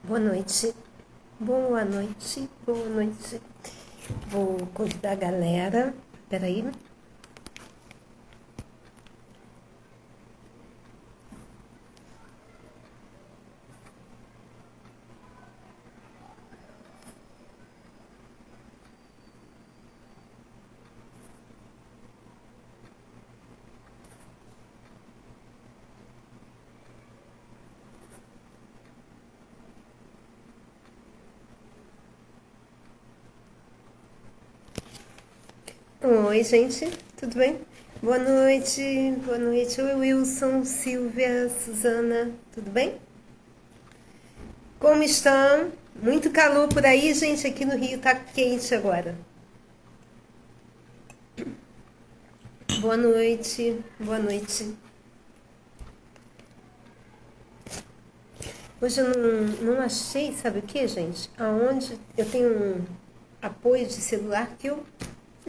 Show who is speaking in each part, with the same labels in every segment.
Speaker 1: Boa noite, boa noite, boa noite. Vou convidar a galera. Peraí. Oi, gente, tudo bem? Boa noite, boa noite. Oi, Wilson, Silvia, Suzana, tudo bem? Como estão? Muito calor por aí, gente. Aqui no Rio tá quente agora. Boa noite, boa noite. Hoje eu não achei, sabe o que, gente? Aonde eu tenho um apoio de celular que eu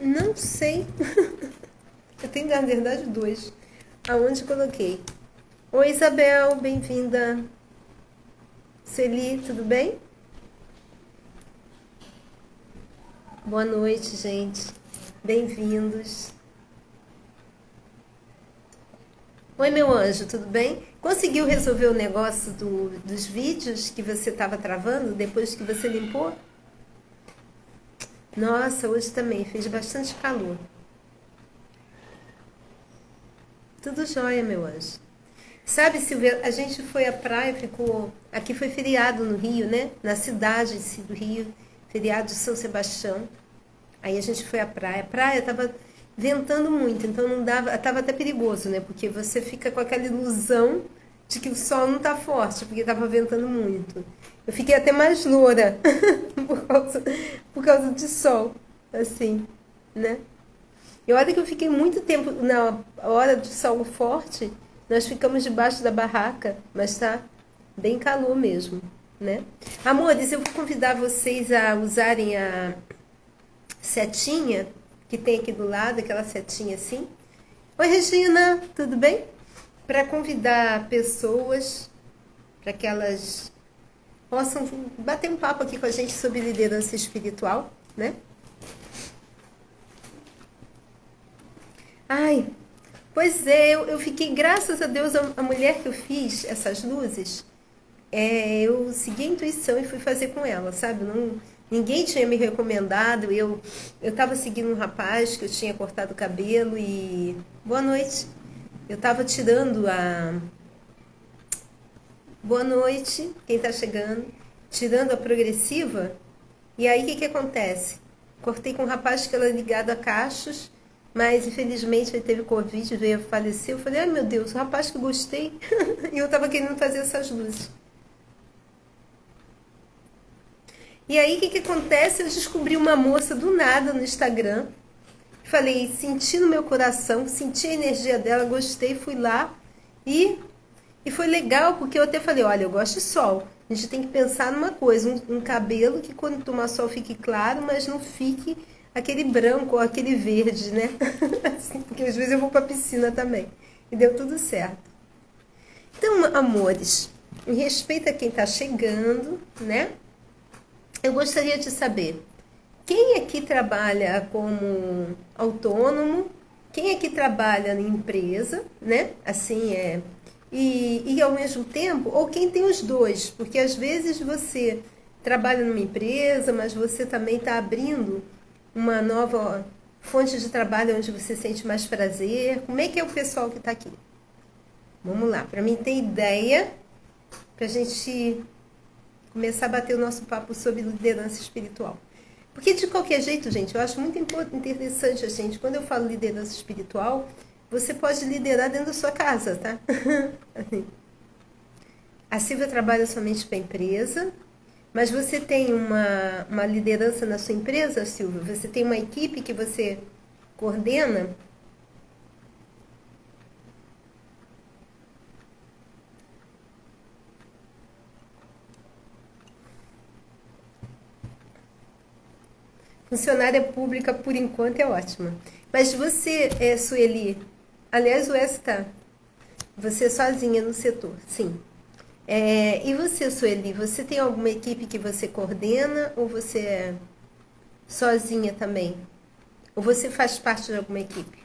Speaker 1: não sei. Eu tenho, na verdade, dois. Aonde coloquei? Oi, Isabel, bem-vinda. Celi, tudo bem? Boa noite, gente. Bem-vindos. Oi, meu anjo, tudo bem? Conseguiu resolver o negócio dos vídeos que você estava travando depois que você limpou? Nossa, hoje também fez bastante calor. Tudo jóia, meu anjo. Sabe, Silvia, a gente foi à praia, ficou. Aqui foi feriado no Rio, né? Na cidade do Rio, feriado de São Sebastião. Aí a gente foi à praia. A praia tava ventando muito, então não dava. Tava até perigoso, né? Porque você fica com aquela ilusão de que o sol não tá forte, porque tava ventando muito. Eu fiquei até mais loura por causa de sol, assim, né? E olha que eu fiquei muito tempo na hora do sol forte, nós ficamos debaixo da barraca, mas tá bem calor mesmo, né? Amores, eu vou convidar vocês a usarem a setinha que tem aqui do lado, aquela setinha assim. Oi, Regina, tudo bem? Para convidar pessoas para que elas possam bater um papo aqui com a gente sobre liderança espiritual, né? Ai, pois é, eu fiquei, graças a Deus, a mulher que eu fiz essas luzes, eu segui a intuição e fui fazer com ela, sabe? Não, ninguém tinha me recomendado, eu tava seguindo um rapaz que eu tinha cortado o cabelo e... Boa noite. Eu tava tirando a... Boa noite, quem tá chegando. Tirando a progressiva. E aí, o que que acontece? Cortei com um rapaz que era ligado a cachos, mas infelizmente ele teve Covid, veio a falecer. Eu falei, ai meu Deus, o rapaz que eu gostei. E eu tava querendo fazer essas luzes. E aí, o que que acontece? Eu descobri uma moça do nada no Instagram. Falei, senti no meu coração, senti a energia dela, gostei, fui lá e, e foi legal, porque eu até falei, olha, eu gosto de sol. A gente tem que pensar numa coisa, um cabelo que quando tomar sol fique claro, mas não fique aquele branco ou aquele verde, né? Assim, porque às vezes eu vou pra piscina também. E deu tudo certo. Então, amores, em respeito a quem está chegando, né? Eu gostaria de saber, quem aqui trabalha como autônomo? Quem aqui trabalha em empresa, né? Assim e ao mesmo tempo, ou quem tem os dois, porque às vezes você trabalha numa empresa, mas você também está abrindo uma nova fonte de trabalho onde você sente mais prazer. Como é que é o pessoal que está aqui? Vamos lá, para mim ter ideia, para a gente começar a bater o nosso papo sobre liderança espiritual. Porque de qualquer jeito, gente, eu acho muito interessante, gente, quando eu falo liderança espiritual, você pode liderar dentro da sua casa, tá? Assim. A Silvia trabalha somente para a empresa, mas você tem uma liderança na sua empresa, Silvia? Você tem uma equipe que você coordena? Funcionária pública, por enquanto, é ótima. Mas você, Sueli, aliás, o S tá, você sozinha no setor, sim. E você, Sueli, você tem alguma equipe que você coordena ou você é sozinha também? Ou você faz parte de alguma equipe?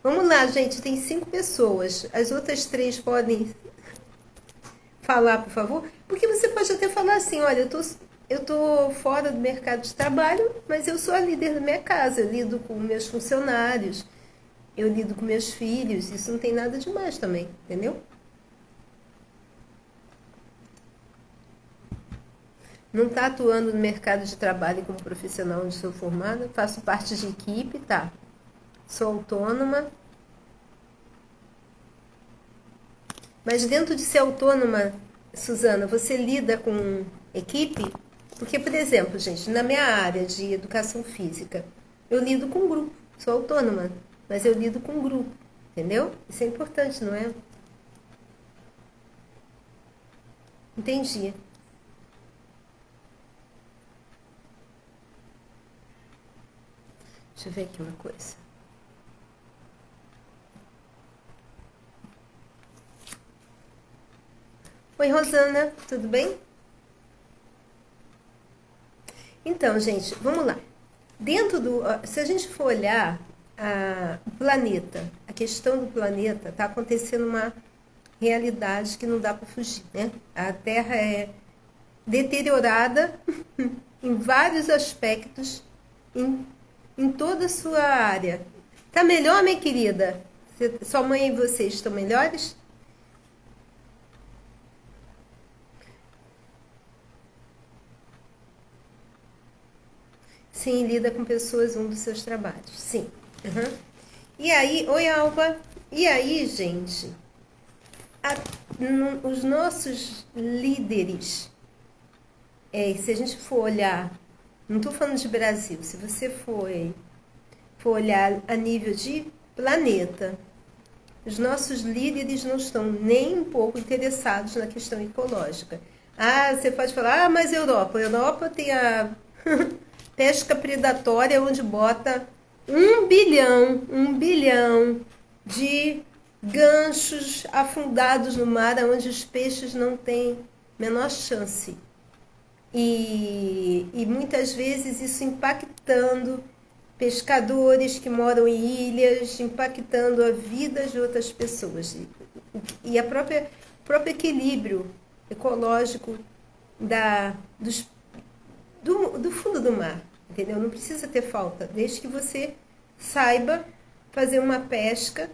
Speaker 1: Vamos lá, gente, tem 5 pessoas. As outras 3 podem falar, por favor? Porque você pode até falar assim, olha, eu tô fora do mercado de trabalho, mas eu sou a líder da minha casa, eu lido com meus funcionários, eu lido com meus filhos, isso não tem nada demais também, entendeu? Não está atuando no mercado de trabalho como profissional onde sou formada, faço parte de equipe, tá? Sou autônoma. Mas dentro de ser autônoma, Suzana, você lida com equipe? Porque, por exemplo, gente, na minha área de educação física, eu lido com grupo, sou autônoma, mas eu lido com grupo, entendeu? Isso é importante, não é? Entendi. Deixa eu ver aqui uma coisa. Oi, Rosana, tudo bem? Então, gente, vamos lá. Dentro do. Se a gente for olhar o planeta, a questão do planeta, está acontecendo uma realidade que não dá para fugir, né? A Terra é deteriorada em vários aspectos, em toda a sua área. Tá melhor, minha querida? Sua mãe e você estão melhores? Sim, lida com pessoas, um dos seus trabalhos. Sim. Uhum. E aí, oi, Alba. E aí, gente, os nossos líderes, se a gente for olhar, não estou falando de Brasil, se você for olhar a nível de planeta, os nossos líderes não estão nem um pouco interessados na questão ecológica. Você pode falar, mas Europa tem a pesca predatória onde bota 1 bilhão de ganchos afundados no mar, onde os peixes não têm menor chance. E muitas vezes isso impactando pescadores que moram em ilhas, impactando a vida de outras pessoas. E o próprio equilíbrio ecológico do fundo do mar, entendeu? Não precisa ter falta, desde que você saiba fazer uma pesca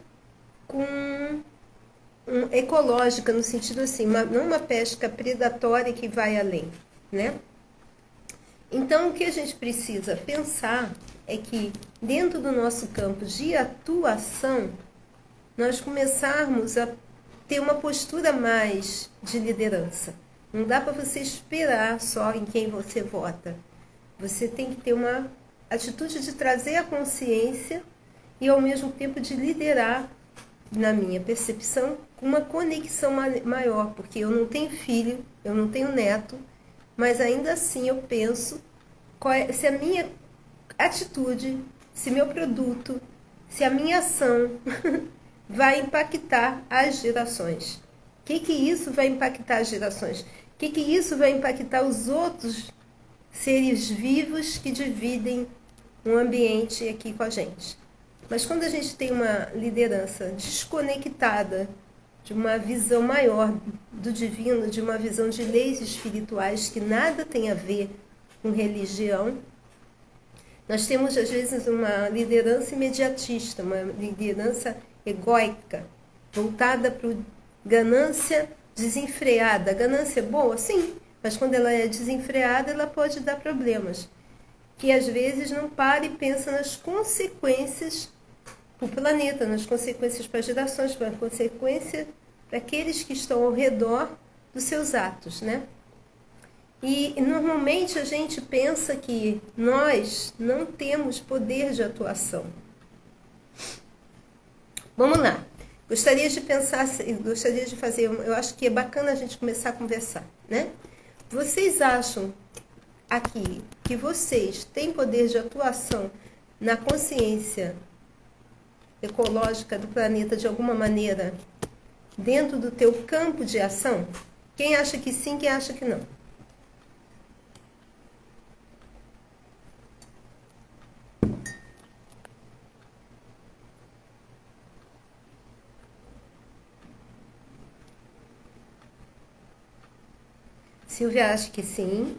Speaker 1: ecológica, no sentido assim, não uma pesca predatória que vai além, né? Então, o que a gente precisa pensar é que, dentro do nosso campo de atuação, nós começarmos a ter uma postura mais de liderança. Não dá para você esperar só em quem você vota. Você tem que ter uma atitude de trazer a consciência e, ao mesmo tempo, de liderar, na minha percepção, com uma conexão maior, porque eu não tenho filho, eu não tenho neto, mas ainda assim eu penso se a minha atitude, se meu produto, se a minha ação vai impactar as gerações. O que isso vai impactar as gerações? O que isso vai impactar os outros seres vivos que dividem um ambiente aqui com a gente? Mas quando a gente tem uma liderança desconectada de uma visão maior do divino, de uma visão de leis espirituais que nada tem a ver com religião, nós temos às vezes uma liderança imediatista, uma liderança egóica, voltada para a ganância desenfreada. A ganância é boa? Sim, mas quando ela é desenfreada, ela pode dar problemas. Que às vezes não para e pensa nas consequências para o planeta, nas consequências para as gerações, para a consequência para aqueles que estão ao redor dos seus atos, né? E normalmente a gente pensa que nós não temos poder de atuação. Vamos lá. Gostaria de fazer, eu acho que é bacana a gente começar a conversar, né? Vocês acham aqui que vocês têm poder de atuação na consciência ecológica do planeta de alguma maneira dentro do teu campo de ação? Quem acha que sim, quem acha que não? Silvia acha que sim.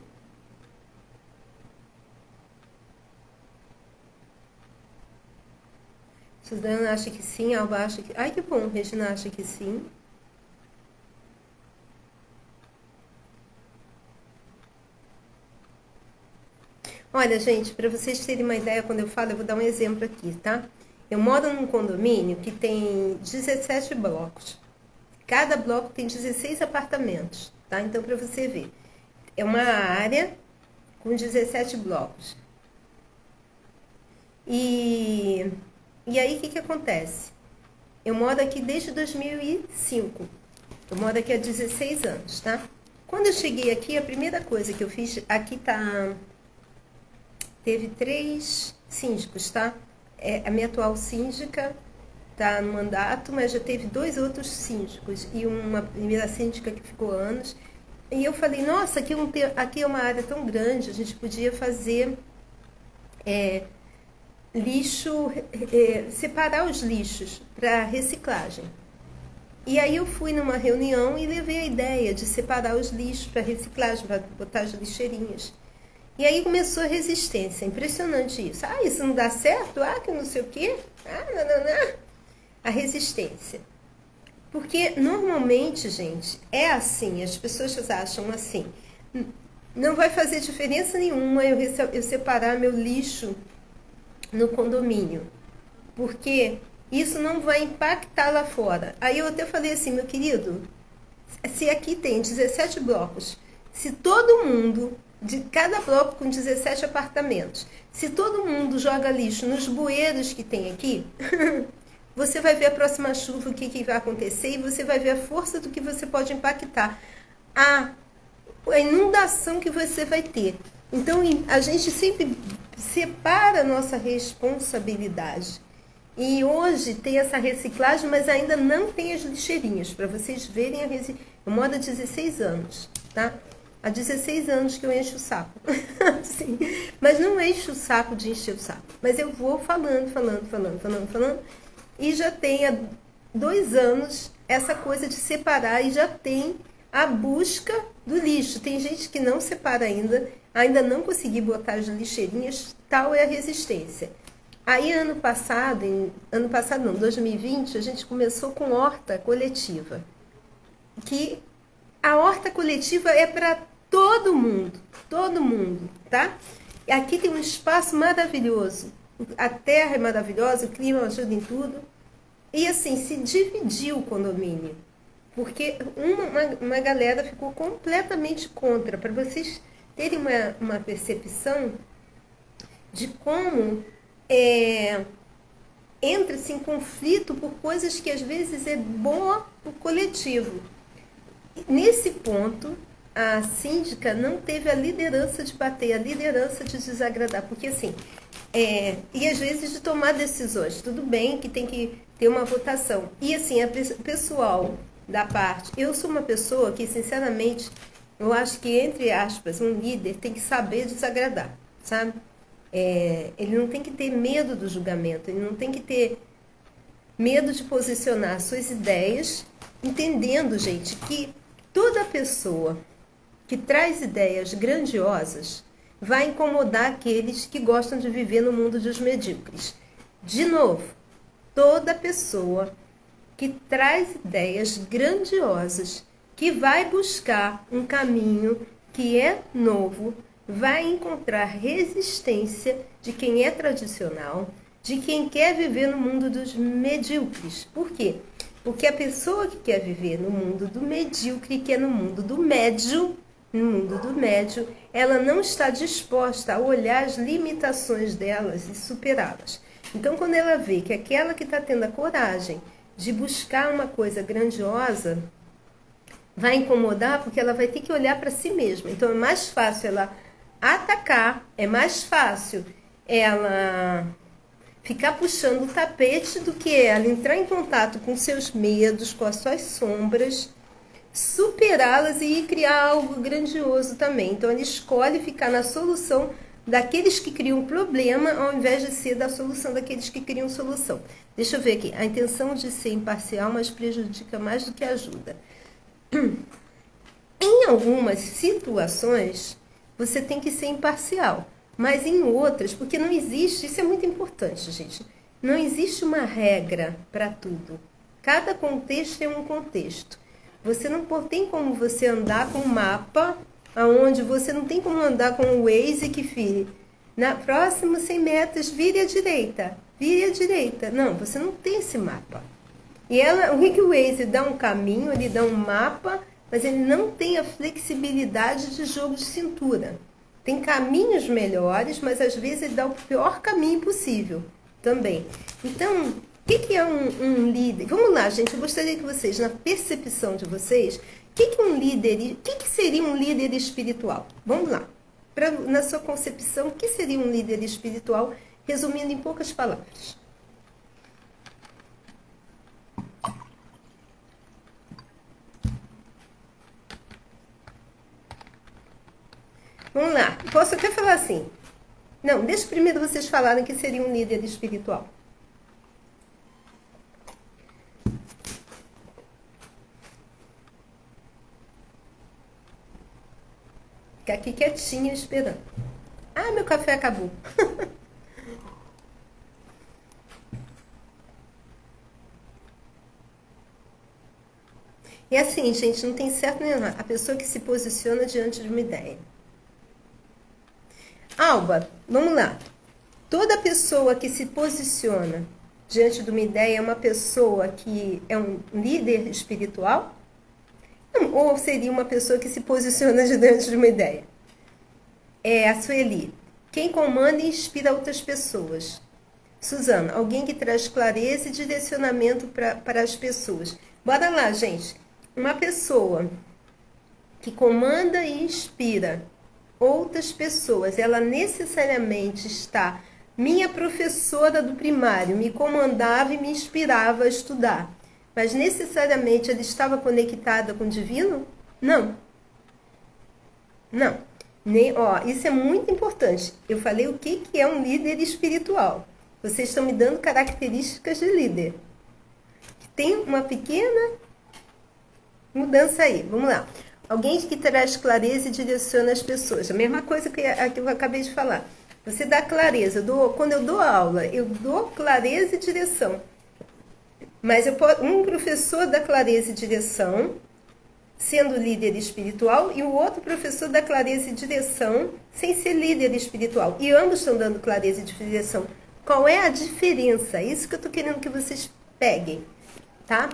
Speaker 1: Suzana acha que sim, Alba acha que... Ai, que bom, Regina acha que sim. Olha, gente, para vocês terem uma ideia, quando eu falo, eu vou dar um exemplo aqui, tá? Eu moro num condomínio que tem 17 blocos. Cada bloco tem 16 apartamentos, tá? Então, para você ver, é uma área com 17 blocos. E aí, o que acontece? Eu moro aqui desde 2005. Eu moro aqui há 16 anos, tá? Quando eu cheguei aqui, a primeira coisa que eu fiz... Aqui teve 3 síndicos, tá? A minha atual síndica tá no mandato, mas já teve 2 outros síndicos e uma primeira síndica que ficou anos. E eu falei, nossa, aqui é uma área tão grande, a gente podia fazer lixo, separar os lixos para reciclagem. E aí eu fui numa reunião e levei a ideia de separar os lixos para reciclagem, para botar as lixeirinhas. E aí começou a resistência, impressionante isso. Ah, isso não dá certo? Ah, que não sei o quê? Ah, não. A resistência. Porque normalmente, gente, é assim, as pessoas acham assim, não vai fazer diferença nenhuma eu separar meu lixo no condomínio, porque isso não vai impactar lá fora. Aí eu até falei assim, meu querido, se aqui tem 17 blocos, se todo mundo, de cada bloco com 17 apartamentos, se todo mundo joga lixo nos bueiros que tem aqui, você vai ver a próxima chuva, o que vai acontecer, e você vai ver a força do que você pode impactar. A inundação que você vai ter. Então, a gente sempre separa a nossa responsabilidade. E hoje tem essa reciclagem, mas ainda não tem as lixeirinhas, para vocês verem a reciclagem. Eu moro há 16 anos, tá? Há 16 anos que eu encho o saco. Sim. Mas não encho o saco de encher o saco. Mas eu vou falando. E já tem há 2 anos essa coisa de separar e já tem a busca do lixo. Tem gente que não separa ainda não consegui botar as lixeirinhas, tal é a resistência. Aí ano passado, 2020, a gente começou com horta coletiva. Que a horta coletiva é para todo mundo, tá? E aqui tem um espaço maravilhoso. A terra é maravilhosa, o clima ajuda em tudo. E assim, se dividiu o condomínio. Porque uma galera ficou completamente contra. Para vocês terem uma percepção de como entra-se em conflito por coisas que às vezes é boa para o coletivo. Nesse ponto, a síndica não teve a liderança de bater, a liderança de desagradar. Porque assim, e às vezes de tomar decisões. Tudo bem que tem que ter uma votação. E assim, o pessoal da parte... Eu sou uma pessoa que, sinceramente, eu acho que, entre aspas, um líder tem que saber desagradar, sabe? Ele não tem que ter medo do julgamento, ele não tem que ter medo de posicionar suas ideias, entendendo, gente, que toda pessoa que traz ideias grandiosas vai incomodar aqueles que gostam de viver no mundo dos medíocres. De novo, toda pessoa que traz ideias grandiosas, que vai buscar um caminho que é novo, vai encontrar resistência de quem é tradicional, de quem quer viver no mundo dos medíocres. Por quê? Porque a pessoa que quer viver no mundo do medíocre, que é no mundo do médio, ela não está disposta a olhar as limitações delas e superá-las. Então, quando ela vê que aquela que está tendo a coragem de buscar uma coisa grandiosa vai incomodar, porque ela vai ter que olhar para si mesma. Então, é mais fácil ela atacar, é mais fácil ela ficar puxando o tapete do que ela entrar em contato com seus medos, com as suas sombras, superá-las e criar algo grandioso também. Então, ela escolhe ficar na solução daqueles que criam problema, ao invés de ser da solução daqueles que criam solução. Deixa eu ver aqui. A intenção de ser imparcial, mas prejudica mais do que ajuda. Em algumas situações, você tem que ser imparcial. Mas em outras, porque não existe, isso é muito importante, gente, não existe uma regra para tudo. Cada contexto é um contexto. Você não tem como você andar com um mapa, aonde você não tem como andar com o Waze que fire. Na próxima 100 metros, vire à direita, vire à direita. Não, você não tem esse mapa. E o Waze dá um caminho, ele dá um mapa, mas ele não tem a flexibilidade de jogo de cintura. Tem caminhos melhores, mas às vezes ele dá o pior caminho possível também. Então, o que é um líder? Vamos lá, gente, eu gostaria que vocês, na percepção de vocês, o que seria um líder espiritual? Vamos lá. Na sua concepção, o que seria um líder espiritual? Resumindo em poucas palavras. Vamos lá. Posso até falar assim. Não, deixa primeiro vocês falarem que seria um líder espiritual. Fica aqui quietinha esperando. Ah, meu café acabou. E assim, gente, não tem certo nem errado. A pessoa que se posiciona diante de uma ideia. Alba, vamos lá. Toda pessoa que se posiciona diante de uma ideia é uma pessoa que é um líder espiritual? Ou seria uma pessoa que se posiciona diante de uma ideia? A Sueli. Quem comanda e inspira outras pessoas. Suzana, alguém que traz clareza e direcionamento para as pessoas. Bora lá, gente. Uma pessoa que comanda e inspira outras pessoas, ela necessariamente está... Minha professora do primário me comandava e me inspirava a estudar. Mas necessariamente ela estava conectada com o divino? Não. Não. Isso é muito importante. Eu falei o que é um líder espiritual. Vocês estão me dando características de líder. Tem uma pequena mudança aí. Vamos lá. Alguém que traz clareza e direciona as pessoas. A mesma coisa que eu acabei de falar. Você dá clareza. Quando eu dou aula, eu dou clareza e direção. Mas um professor dá clareza e direção, sendo líder espiritual, e o outro professor dá clareza e direção, sem ser líder espiritual. E ambos estão dando clareza e direção. Qual é a diferença? Isso que eu estou querendo que vocês peguem, tá?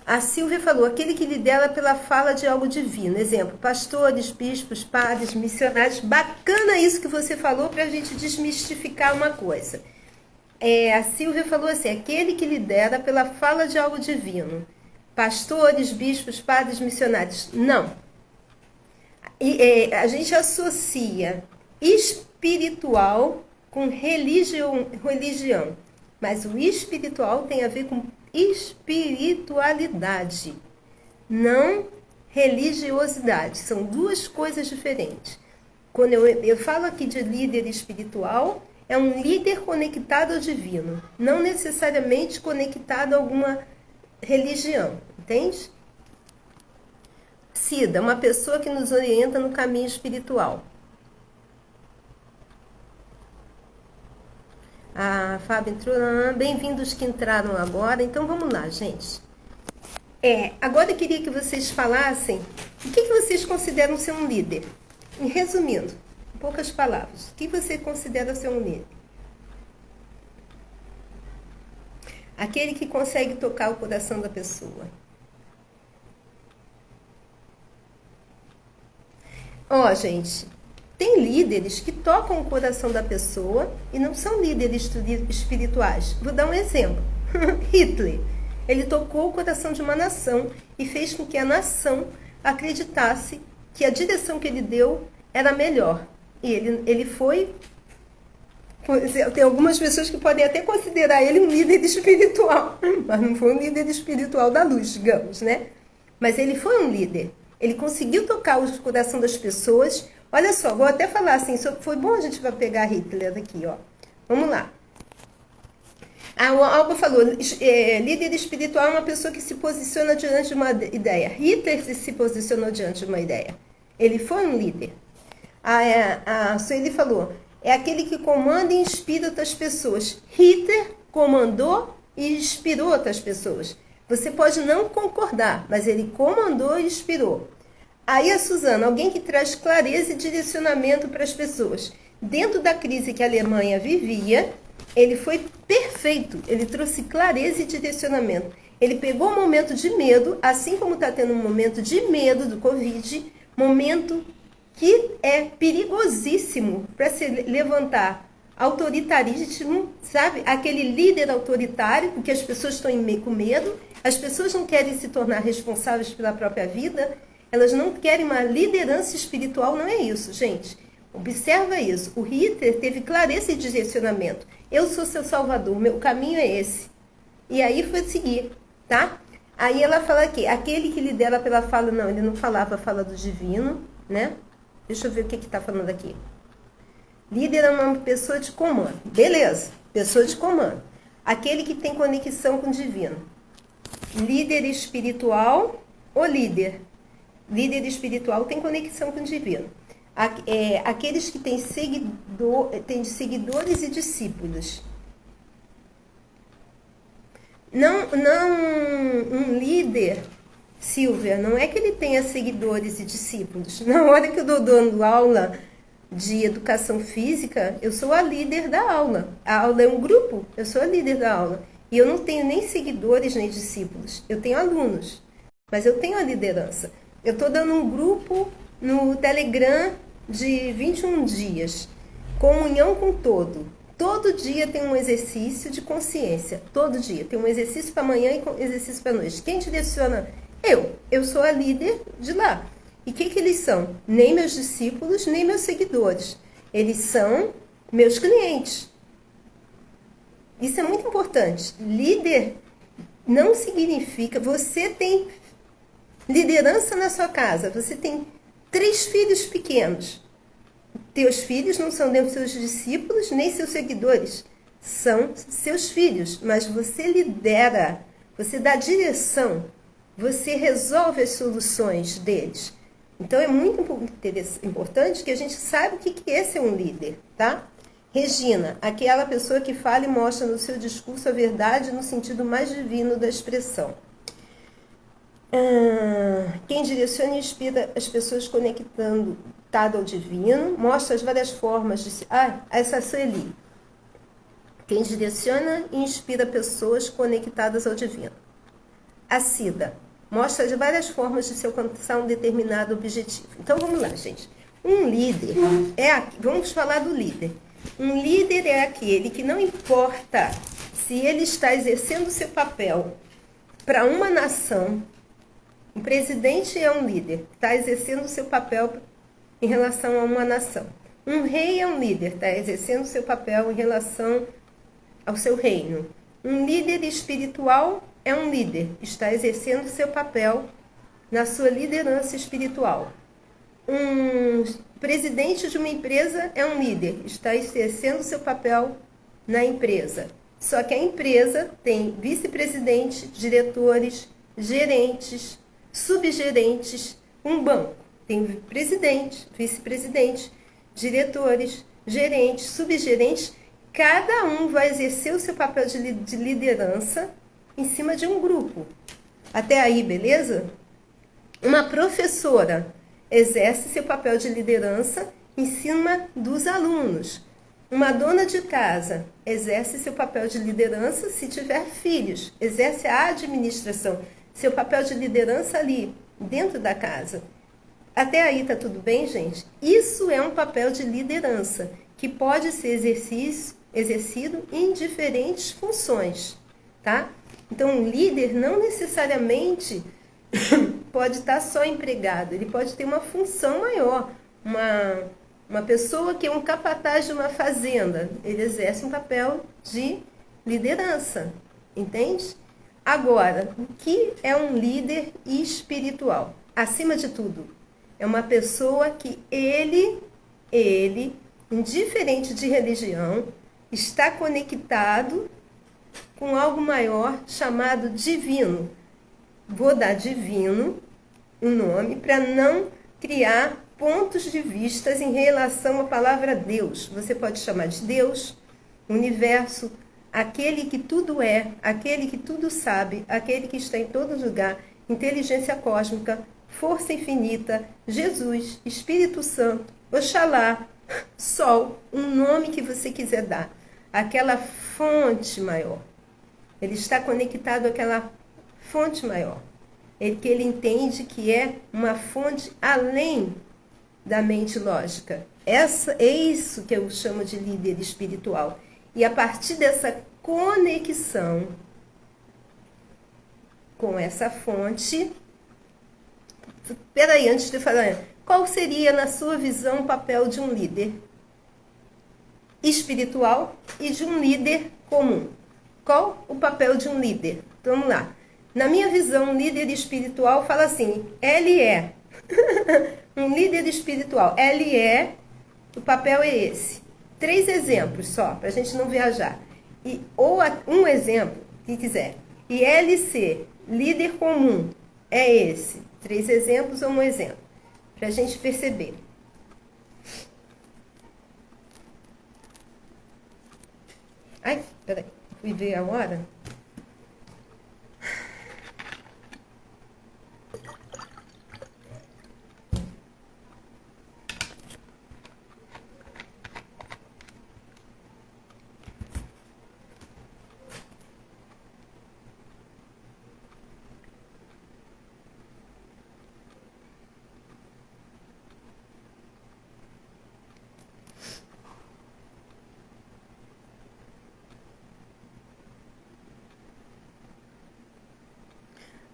Speaker 1: A Silvia falou, aquele que lidera pela fala de algo divino. Exemplo, pastores, bispos, padres, missionários. Bacana isso que você falou para a gente desmistificar uma coisa. A Silvia falou assim, aquele que lidera pela fala de algo divino. Pastores, bispos, padres, missionários. Não. A gente associa espiritual com religião. Mas o espiritual tem a ver com espiritualidade, não religiosidade. São duas coisas diferentes. Quando eu falo aqui de líder espiritual, é um líder conectado ao divino, não necessariamente conectado a alguma religião, entende? Cida, uma pessoa que nos orienta no caminho espiritual. A Fábio entrou, bem-vindos que entraram agora. Então vamos lá, gente. Agora eu queria que vocês falassem o que vocês consideram ser um líder. Resumindo, em poucas palavras, o que você considera ser um líder? Aquele que consegue tocar o coração da pessoa. Gente, tem líderes que tocam o coração da pessoa e não são líderes espirituais. Vou dar um exemplo. Hitler. Ele tocou o coração de uma nação e fez com que a nação acreditasse que a direção que ele deu era melhor. E ele foi Tem algumas pessoas que podem até considerar ele um líder espiritual, mas não foi um líder espiritual da luz, digamos, né? Mas ele foi um líder. Ele conseguiu tocar o coração das pessoas. Olha só, vou até falar assim, foi bom a gente vai pegar Hitler aqui, ó. Vamos lá. O Alba falou, líder espiritual é uma pessoa que se posiciona diante de uma ideia. Hitler se posicionou diante de uma ideia. Ele foi um líder. A Sueli falou, é aquele que comanda e inspira outras pessoas. Hitler comandou e inspirou outras pessoas. Você pode não concordar, mas ele comandou e inspirou. Aí a Suzana, alguém que traz clareza e direcionamento para as pessoas. Dentro da crise que a Alemanha vivia, ele foi perfeito. Ele trouxe clareza e direcionamento. Ele pegou um momento de medo, assim como está tendo um momento de medo do Covid, momento que é perigosíssimo para se levantar autoritarismo, sabe? Aquele líder autoritário, porque as pessoas estão com medo, as pessoas não querem se tornar responsáveis pela própria vida, elas não querem uma liderança espiritual, não é isso, gente. Observa isso. O Hitler teve clareza e direcionamento. Eu sou seu salvador, meu caminho é esse. E aí foi seguir, tá? Aí ela fala aqui, aquele que lidera pela fala, não, ele não falava a fala do divino, né? Deixa eu ver o que está falando aqui. Líder é uma pessoa de comando. Beleza, pessoa de comando. Aquele que tem conexão com o divino. Líder espiritual ou líder? Líder espiritual tem conexão com o divino. Aqueles que têm seguidores e discípulos. Não um líder, Silvia, não é que ele tenha seguidores e discípulos. Na hora que eu estou dando aula de educação física, eu sou a líder da aula. A aula é um grupo, eu sou a líder da aula. E eu não tenho nem seguidores nem discípulos, eu tenho alunos, mas eu tenho a liderança. Eu estou dando um grupo no Telegram de 21 dias, comunhão com todo. Todo dia tem um exercício de consciência, todo dia. Tem um exercício para amanhã e um exercício para noite. Quem direciona? Eu sou a líder de lá. E o que eles são? Nem meus discípulos, nem meus seguidores. Eles são meus clientes. Isso é muito importante. Líder não significa... Você tem liderança na sua casa. Você tem 3 filhos pequenos. Teus filhos não são nem seus discípulos, nem seus seguidores. São seus filhos. Mas você lidera. Você dá direção. Você resolve as soluções deles. Então, é muito importante que a gente saiba o que é ser um líder, tá? Regina, aquela pessoa que fala e mostra no seu discurso a verdade no sentido mais divino da expressão. Quem direciona e inspira as pessoas conectando ao divino, mostra as várias formas de... essa é a Sueli. Quem direciona e inspira pessoas conectadas ao divino. A Cida, mostra as várias formas de se alcançar um determinado objetivo. Então, vamos lá, gente. Um líder vamos falar do líder. Um líder é aquele que não importa se ele está exercendo seu papel para uma nação. Um presidente é um líder, está exercendo seu papel em relação a uma nação. Um rei é um líder, está exercendo seu papel em relação ao seu reino. Um líder espiritual é um líder, está exercendo seu papel na sua liderança espiritual. Um presidente de uma empresa é um líder, está exercendo seu papel na empresa. Só que a empresa tem vice-presidente, diretores, gerentes, subgerentes. Um banco tem presidente, vice-presidente, diretores, gerentes, subgerentes. Cada um vai exercer o seu papel de liderança em cima de um grupo. Até aí, beleza? Uma professora exerce seu papel de liderança em cima dos alunos. Uma dona de casa exerce seu papel de liderança se tiver filhos. Exerce a administração, seu papel de liderança ali, dentro da casa. Até aí tá tudo bem, gente? Isso é um papel de liderança que pode ser exercido em diferentes funções, tá? Então, um líder não necessariamente pode estar só empregado, ele pode ter uma função maior, Uma pessoa que é um capataz de uma fazenda, ele exerce um papel de liderança, entende? Agora, o que é um líder espiritual? Acima de tudo, é uma pessoa que ele, indiferente de religião, está conectado com algo maior chamado divino. Vou dar divino um nome para não criar pontos de vista em relação à palavra Deus. Você pode chamar de Deus, universo, aquele que tudo é, aquele que tudo sabe, aquele que está em todo lugar, inteligência cósmica, força infinita, Jesus, Espírito Santo, Oxalá, Sol, um nome que você quiser dar, aquela fonte maior. Ele está conectado àquela fonte maior. Que ele entende que é uma fonte além da mente lógica. É isso que eu chamo de líder espiritual. E a partir dessa conexão com essa fonte... Peraí, antes de falar, qual seria, na sua visão, o papel de um líder espiritual e de um líder comum? Qual o papel de um líder? Então, vamos lá. Na minha visão, um líder espiritual fala assim, ele é. Um líder espiritual, ele é, o papel é esse. 3 exemplos só, para a gente não viajar. Ou um exemplo, que quiser. E LC, líder comum, é esse. 3 exemplos ou um exemplo, para a gente perceber. Ai, peraí, fui ver a hora.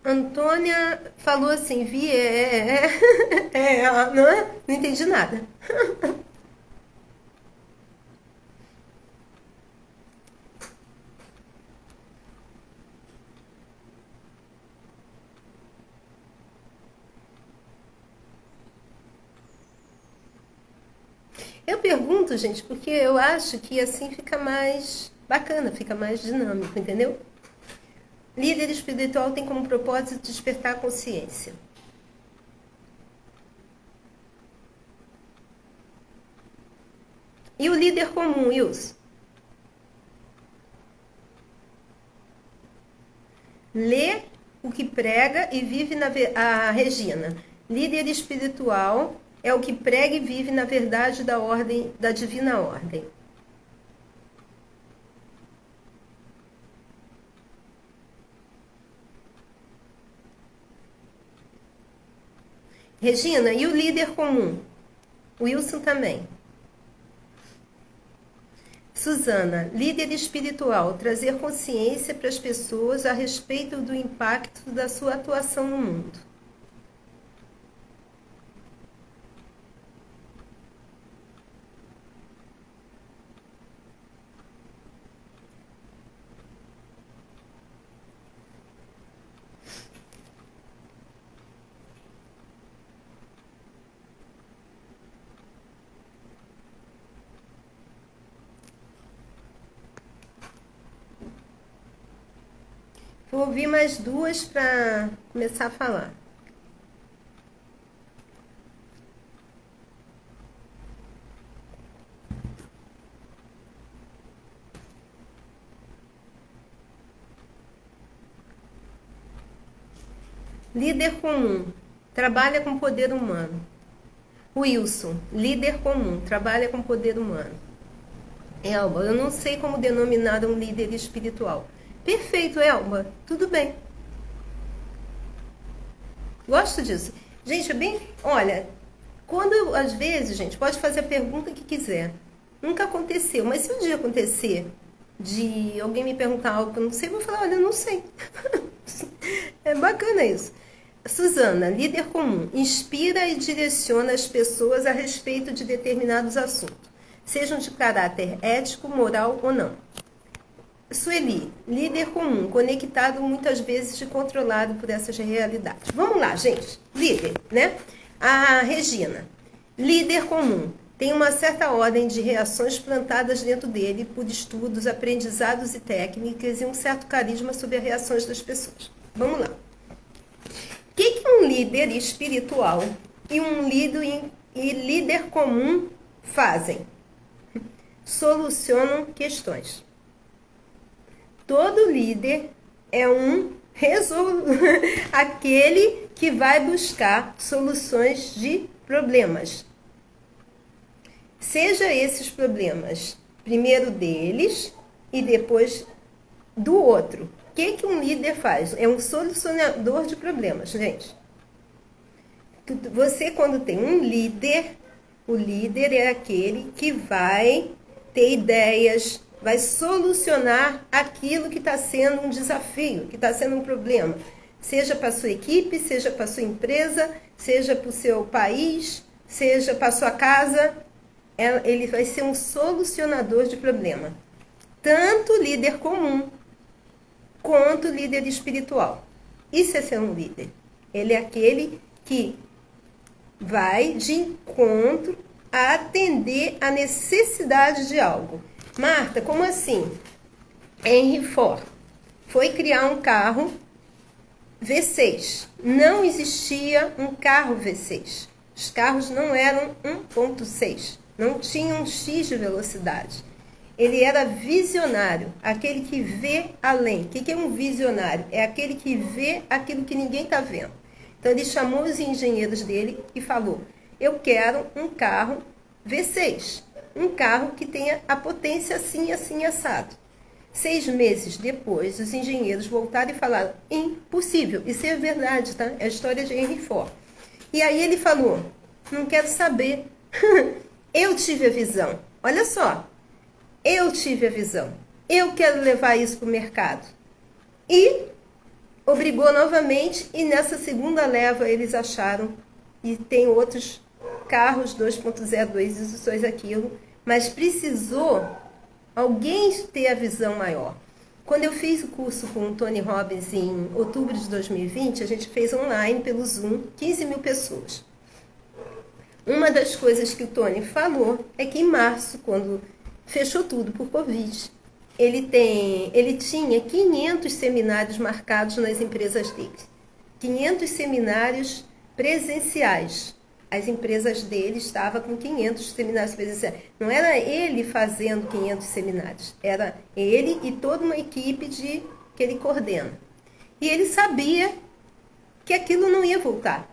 Speaker 1: Antônia falou assim, não entendi nada. Eu pergunto, gente, porque eu acho que assim fica mais bacana, fica mais dinâmico, entendeu? Líder espiritual tem como propósito despertar a consciência. E o líder comum, Wilson? Lê o que prega e vive a Regina. Líder espiritual é o que prega e vive na verdade da ordem, da divina ordem. Regina, e o líder comum? Wilson também. Suzana, líder espiritual, trazer consciência para as pessoas a respeito do impacto da sua atuação no mundo. Vou ouvir mais 2 para começar a falar. Líder comum, trabalha com poder humano. Wilson, líder comum, trabalha com poder humano. Elba, eu não sei como denominar um líder espiritual. Perfeito, Elba, tudo bem. Gosto disso. Gente, é bem... Olha, quando às vezes, gente, pode fazer a pergunta que quiser. Nunca aconteceu, mas se um dia acontecer de alguém me perguntar algo que eu não sei, eu vou falar, olha, eu não sei. É bacana isso. Suzana, líder comum, inspira e direciona as pessoas a respeito de determinados assuntos, sejam de caráter ético, moral ou não. Sueli, líder comum, conectado muitas vezes e controlado por essas realidades. Vamos lá, gente. Líder, né? A Regina, líder comum, tem uma certa ordem de reações plantadas dentro dele por estudos, aprendizados e técnicas e um certo carisma sobre as reações das pessoas. Vamos lá. O que um líder espiritual e um líder comum fazem? Solucionam questões. Todo líder é aquele que vai buscar soluções de problemas. Seja esses problemas primeiro deles e depois do outro. O que um líder faz? É um solucionador de problemas, gente. Você, quando tem um líder, o líder é aquele que vai ter ideias, vai solucionar aquilo que está sendo um desafio, que está sendo um problema. Seja para a sua equipe, seja para a sua empresa, seja para o seu país, seja para a sua casa. Ele vai ser um solucionador de problema. Tanto líder comum, quanto líder espiritual. Isso é ser um líder. Ele é aquele que vai de encontro a atender a necessidade de algo. Marta, como assim? Henry Ford foi criar um carro V6. Não existia um carro V6. Os carros não eram 1.6. Não tinham um X de velocidade. Ele era visionário, aquele que vê além. O que é um visionário? É aquele que vê aquilo que ninguém está vendo. Então, ele chamou os engenheiros dele e falou, eu quero um carro V6. Um carro que tenha a potência assim, assim, assado. 6 meses depois, os engenheiros voltaram e falaram, impossível. Isso é verdade, tá? É a história de Henry Ford. E aí ele falou, não quero saber. Eu tive a visão. Olha só. Eu tive a visão. Eu quero levar isso para o mercado. E obrigou novamente. E nessa segunda leva eles acharam. E tem outros carros 2.0, isso, aquilo. Mas precisou alguém ter a visão maior. Quando eu fiz o curso com o Tony Robbins em outubro de 2020, a gente fez online pelo Zoom, 15 mil pessoas. Uma das coisas que o Tony falou é que em março, quando fechou tudo por Covid, ele tinha 500 seminários marcados nas empresas dele. 500 seminários presenciais. As empresas dele estavam com 500 seminários presenciais. Não era ele fazendo 500 seminários, era ele e toda uma equipe que ele coordena. E ele sabia que aquilo não ia voltar,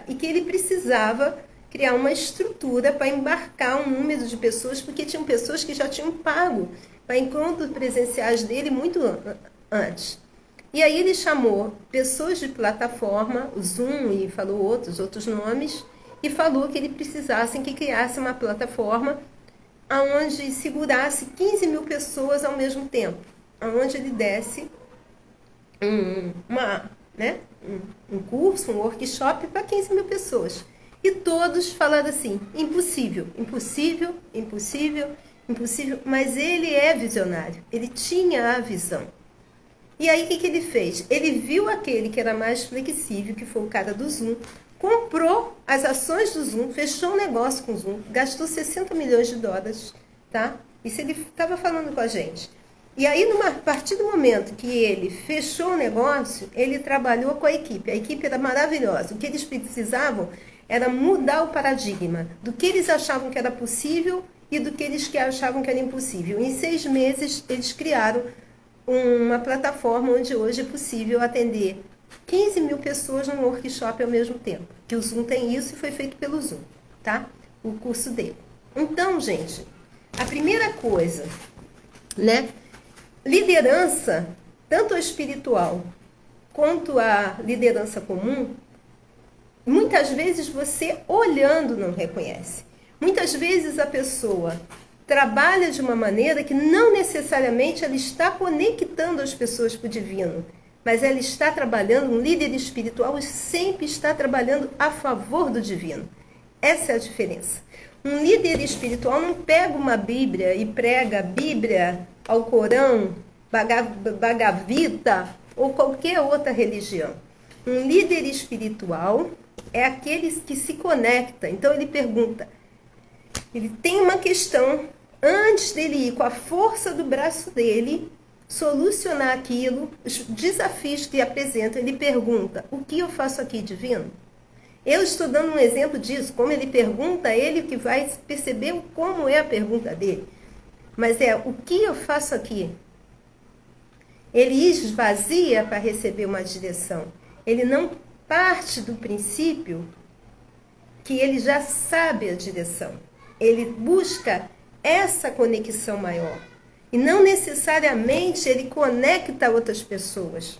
Speaker 1: e que ele precisava criar uma estrutura para embarcar um número de pessoas, porque tinham pessoas que já tinham pago para encontros presenciais dele muito antes. E aí ele chamou pessoas de plataforma, o Zoom, e falou outros nomes, e falou que ele precisasse que criasse uma plataforma onde segurasse 15 mil pessoas ao mesmo tempo, onde ele desse um curso, um workshop para 15 mil pessoas. E todos falaram assim, impossível, impossível, impossível, impossível, mas ele é visionário, ele tinha a visão. E aí o que ele fez? Ele viu aquele que era mais flexível, que foi o cara do Zoom, comprou as ações do Zoom, fechou um negócio com o Zoom, gastou 60 milhões de dólares, tá? Isso ele estava falando com a gente. E aí, a partir do momento que ele fechou o negócio, ele trabalhou com a equipe era maravilhosa. O que eles precisavam era mudar o paradigma do que eles achavam que era possível e do que eles achavam que era impossível. Em 6 meses, eles criaram uma plataforma onde hoje é possível atender 15 mil pessoas num workshop ao mesmo tempo. Que o Zoom tem isso e foi feito pelo Zoom, tá? O curso dele. Então, gente, a primeira coisa, né? Liderança, tanto a espiritual quanto a liderança comum, muitas vezes você olhando não reconhece. Muitas vezes a pessoa trabalha de uma maneira que não necessariamente ela está conectando as pessoas para o divino. mas ela está trabalhando, um líder espiritual sempre está trabalhando a favor do divino. Essa é a diferença. Um líder espiritual não pega uma Bíblia e prega a Bíblia, ao Corão, Bhagavad Gita ou qualquer outra religião. Um líder espiritual é aquele que se conecta. Então ele pergunta, ele tem uma questão, antes dele ir com a força do braço dele, solucionar aquilo, os desafios que apresenta, ele pergunta, o que eu faço aqui, divino? Eu estou dando um exemplo disso, como ele pergunta, ele que vai perceber como é a pergunta dele. Mas é, o que eu faço aqui? Ele esvazia para receber uma direção. Ele não parte do princípio que ele já sabe a direção. Ele busca essa conexão maior. E não necessariamente ele conecta outras pessoas.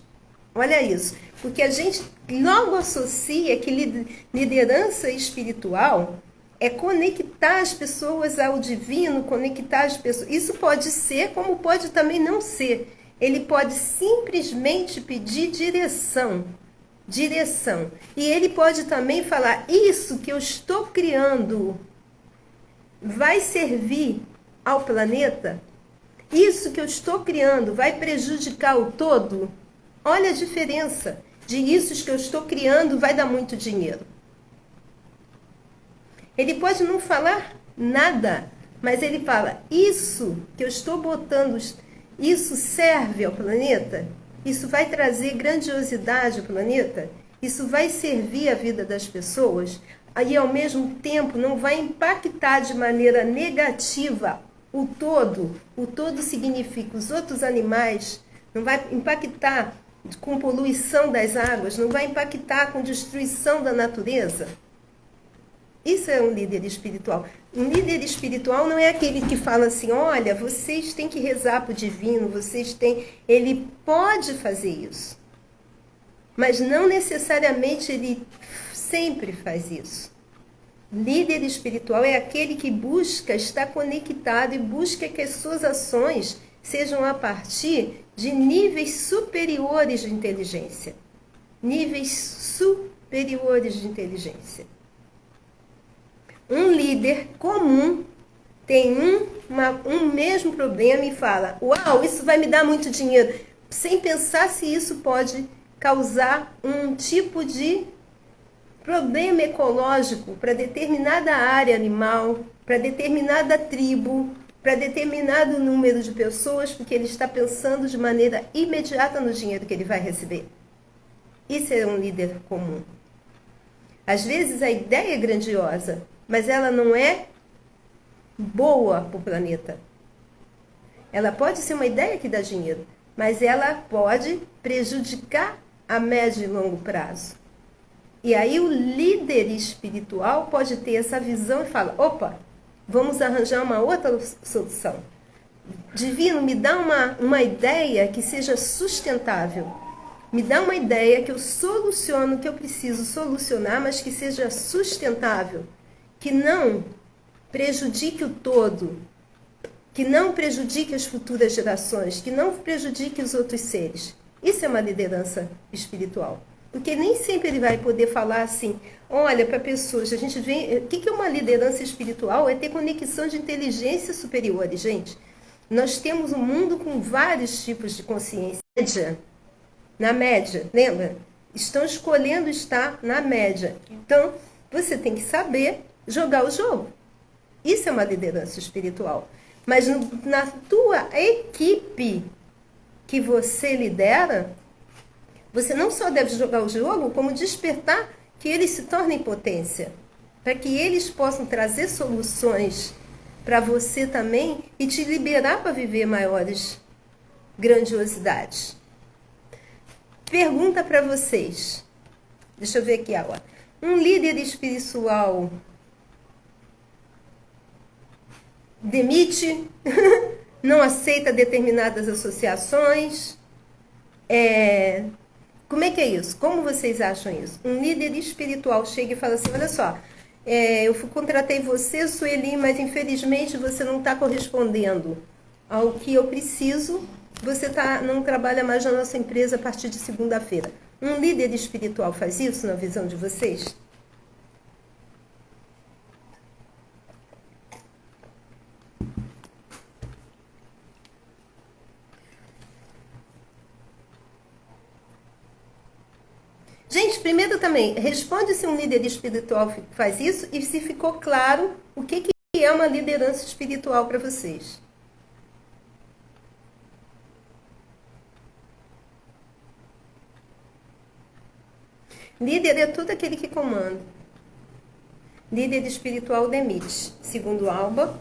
Speaker 1: Olha isso. Porque a gente logo associa que liderança espiritual é conectar as pessoas ao divino, conectar as pessoas. Isso pode ser, como pode também não ser. Ele pode simplesmente pedir direção. Direção. E ele pode também falar, isso que eu estou criando vai servir ao planeta? Isso que eu estou criando vai prejudicar o todo? Olha a diferença de isso que eu estou criando vai dar muito dinheiro. Ele pode não falar nada, mas ele fala, isso que eu estou botando, isso serve ao planeta? Isso vai trazer grandiosidade ao planeta? Isso vai servir a vida das pessoas? Aí, ao mesmo tempo, não vai impactar de maneira negativa o todo significa os outros animais, não vai impactar com poluição das águas, não vai impactar com destruição da natureza. Isso é um líder espiritual. Um líder espiritual não é aquele que fala assim, olha, vocês têm que rezar para o divino, vocês têm... Ele pode fazer isso, mas não necessariamente ele sempre faz isso. Líder espiritual é aquele que busca estar conectado e busca que as suas ações sejam a partir de níveis superiores de inteligência. Níveis superiores de inteligência. Um líder comum tem um mesmo problema e fala, uau, isso vai me dar muito dinheiro, sem pensar se isso pode causar um tipo de problema ecológico para determinada área animal, para determinada tribo, para determinado número de pessoas, porque ele está pensando de maneira imediata no dinheiro que ele vai receber. Isso é um líder comum. Às vezes a ideia é grandiosa, mas ela não é boa para o planeta. Ela pode ser uma ideia que dá dinheiro, mas ela pode prejudicar a médio e longo prazo. E aí o líder espiritual pode ter essa visão e fala, opa, vamos arranjar uma outra solução. Divino, me dá uma ideia que seja sustentável. Me dá uma ideia que eu soluciono o que eu preciso solucionar, mas que seja sustentável. Que não prejudique o todo. Que não prejudique as futuras gerações. Que não prejudique os outros seres. Isso é uma liderança espiritual. Porque nem sempre ele vai poder falar assim, olha, para pessoas, a gente vem... O que é uma liderança espiritual? É ter conexão de inteligência superiores, gente. Nós temos um mundo com vários tipos de consciência. Na média, lembra? Estão escolhendo estar na média. Então, você tem que saber jogar o jogo. Isso é uma liderança espiritual. Mas na tua equipe que você lidera, você não só deve jogar o jogo, como despertar que eles se tornem potência. Para que eles possam trazer soluções para você também e te liberar para viver maiores grandiosidades. Pergunta para vocês. Deixa eu ver aqui agora. Um líder espiritual demite, não aceita determinadas associações. Como é que é isso? Como vocês acham isso? Um líder espiritual chega e fala assim, olha só, eu contratei você, Sueli, mas infelizmente você não está correspondendo ao que eu preciso você não trabalha mais na nossa empresa a partir de segunda-feira. Um líder espiritual faz isso na visão de vocês? Gente, primeiro também, responde se um líder espiritual faz isso e se ficou claro o que é uma liderança espiritual para vocês. Líder é todo aquele que comanda. Líder espiritual demite, segundo Alba.